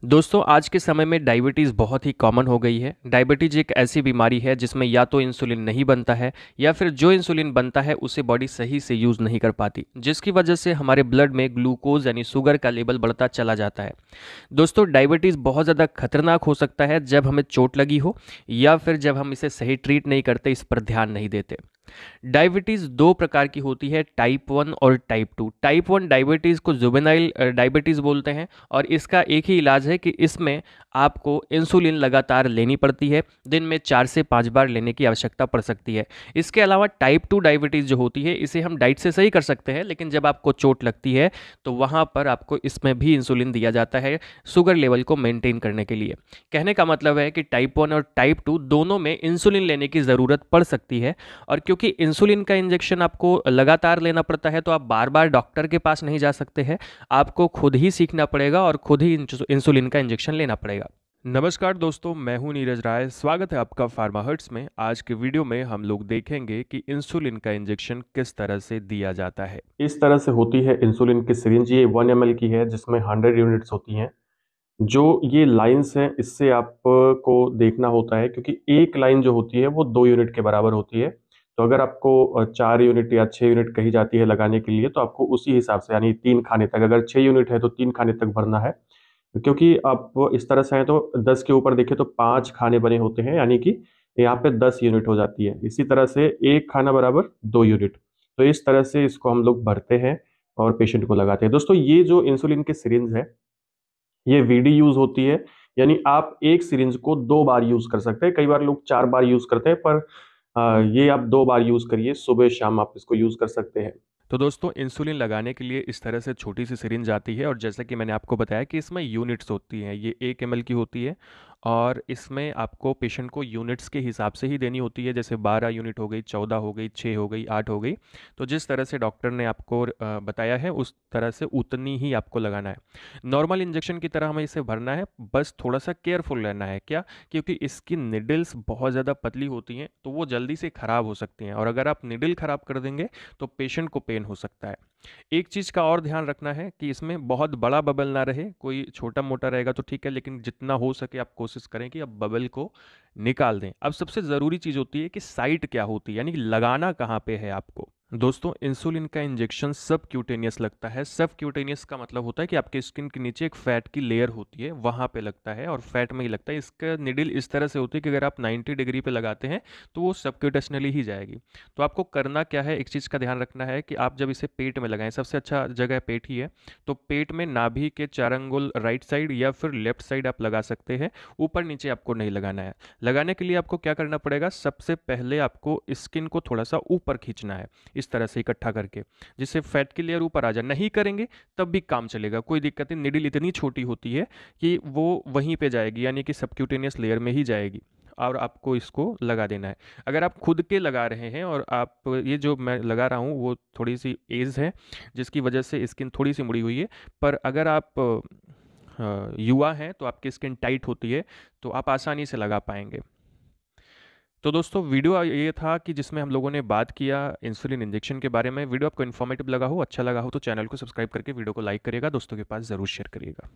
दोस्तों आज के समय में डायबिटीज़ बहुत ही कॉमन हो गई है। डायबिटीज़ एक ऐसी बीमारी है जिसमें या तो इंसुलिन नहीं बनता है या फिर जो इंसुलिन बनता है उसे बॉडी सही से यूज़ नहीं कर पाती, जिसकी वजह से हमारे ब्लड में ग्लूकोज यानी शुगर का लेवल बढ़ता चला जाता है। दोस्तों डायबिटीज़ बहुत ज़्यादा खतरनाक हो सकता है जब हमें चोट लगी हो या फिर जब हम इसे सही ट्रीट नहीं करते, इस पर ध्यान नहीं देते। डायबिटीज़ दो प्रकार की होती है, टाइप 1 और टाइप 2। टाइप 1 डायबिटीज़ को जुवेनाइल डायबिटीज़ बोलते हैं और इसका एक ही इलाज है कि इसमें आपको इंसुलिन लगातार लेनी पड़ती है। दिन में 4 से 5 बार लेने की आवश्यकता पड़ सकती है। इसके अलावा टाइप 2 डायबिटीज़ जो होती है इसे हम डाइट से सही कर सकते हैं, लेकिन जब आपको चोट लगती है तो वहाँ पर आपको इसमें भी इंसुलिन दिया जाता है शुगर लेवल को मेंटेन करने के लिए। कहने का मतलब है कि टाइप 1 और टाइप 2 दोनों में इंसुलिन लेने की ज़रूरत पड़ सकती है। और क्योंकि इंसुलिन का इंजेक्शन आपको लगातार लेना पड़ता है तो आप बार बार डॉक्टर के पास नहीं जा सकते हैं, आपको खुद ही सीखना पड़ेगा और खुद ही इंसुलिन का इंजेक्शन लेना पड़ेगा। नमस्कार दोस्तों, मैं हूं नीरज राय। स्वागत है आपका फार्मा हर्ट्स में। आज के वीडियो में हम लोग देखेंगे कि इंसुलिन का इंजेक्शन किस तरह से दिया जाता है। इस तरह से होती है इंसुलिन की सिरिंज। ये 1 ml की है जिसमें 100 यूनिट्स होती हैं। जो ये लाइंस हैं इससे आपको देखना होता है, क्योंकि एक लाइन जो होती है वो 2 यूनिट के बराबर होती है। तो अगर आपको 4 यूनिट या 6 यूनिट कही जाती है लगाने के लिए, तो आपको उसी हिसाब से यानी 3 खाने तक, अगर 6 यूनिट है तो 3 खाने तक भरना है। क्योंकि आप इस तरह से हैं तो 10 के ऊपर देखिए तो 5 खाने बने होते हैं, यानी कि यहाँ पे 10 यूनिट हो जाती है। इसी तरह से एक खाना बराबर 2 यूनिट। तो इस तरह से इसको हम लोग भरते हैं और पेशेंट को लगाते हैं। दोस्तों ये जो इंसुलिन की सिरिंज है ये वीडी यूज होती है, यानी आप एक सिरिंज को 2 बार यूज कर सकते हैं। कई बार लोग 4 बार यूज करते हैं, पर ये आप 2 बार यूज करिए, सुबह शाम आप इसको यूज कर सकते हैं। तो दोस्तों इंसुलिन लगाने के लिए इस तरह से छोटी सी सिरिंज आती है और जैसा कि मैंने आपको बताया कि इसमें यूनिट्स होती हैं। ये 1 ml की होती है और इसमें आपको पेशेंट को यूनिट्स के हिसाब से ही देनी होती है। जैसे 12 यूनिट हो गई, 14 हो गई, 6 हो गई, 8 हो गई। तो जिस तरह से डॉक्टर ने आपको बताया है उस तरह से उतनी ही आपको लगाना है। नॉर्मल इंजेक्शन की तरह हमें इसे भरना है, बस थोड़ा सा केयरफुल रहना है। क्या? क्योंकि इसकी निडल्स बहुत ज़्यादा पतली होती हैं तो वो जल्दी से ख़राब हो सकती हैं और अगर आप निडल ख़राब कर देंगे तो पेशेंट को पेन हो सकता है। एक चीज़ का और ध्यान रखना है कि इसमें बहुत बड़ा बबल ना रहे, कोई छोटा मोटा रहेगा तो ठीक है, लेकिन जितना हो सके आप कोशिश करें कि आप बबल को निकाल दें। अब सबसे ज़रूरी चीज़ होती है कि साइट क्या होती है, यानी कि लगाना कहाँ पे है आपको। दोस्तों इंसुलिन का इंजेक्शन सब क्यूटेनियस लगता है। सब क्यूटेनियस का मतलब होता है कि आपके स्किन के नीचे एक फैट की लेयर होती है, वहाँ पे लगता है और फैट में ही लगता है। इसका निडल इस तरह से होती है कि अगर आप 90 डिग्री पे लगाते हैं तो वो सबक्यूटेशनली ही जाएगी। तो आपको करना क्या है, एक चीज़ का ध्यान रखना है कि आप जब इसे पेट में लगाएं, सबसे अच्छा जगह पेट ही है, तो पेट में नाभि के 4 अंगुल राइट साइड या फिर लेफ्ट साइड आप लगा सकते हैं। ऊपर नीचे आपको नहीं लगाना है। लगाने के लिए आपको क्या करना पड़ेगा, सबसे पहले आपको स्किन को थोड़ा सा ऊपर खींचना है, इस तरह से इकट्ठा करके, जिससे फैट की लेयर ऊपर आ जाए। नहीं करेंगे तब भी काम चलेगा, कोई दिक्कत नहीं। निडल इतनी छोटी होती है कि वो वहीं पे जाएगी, यानी कि सबक्यूटेनियस लेयर में ही जाएगी और आपको इसको लगा देना है। अगर आप खुद के लगा रहे हैं और आप ये जो मैं लगा रहा हूँ वो थोड़ी सी एज है जिसकी वजह से स्किन थोड़ी सी मुड़ी हुई है, पर अगर आप युवा हैं तो आपकी स्किन टाइट होती है तो आप आसानी से लगा पाएंगे। तो दोस्तों वीडियो ये था कि जिसमें हम लोगों ने बात किया इंसुलिन इंजेक्शन के बारे में। वीडियो आपको इन्फॉर्मेटिव लगा हो, अच्छा लगा हो तो चैनल को सब्सक्राइब करके वीडियो को लाइक करिएगा, दोस्तों के पास ज़रूर शेयर करिएगा।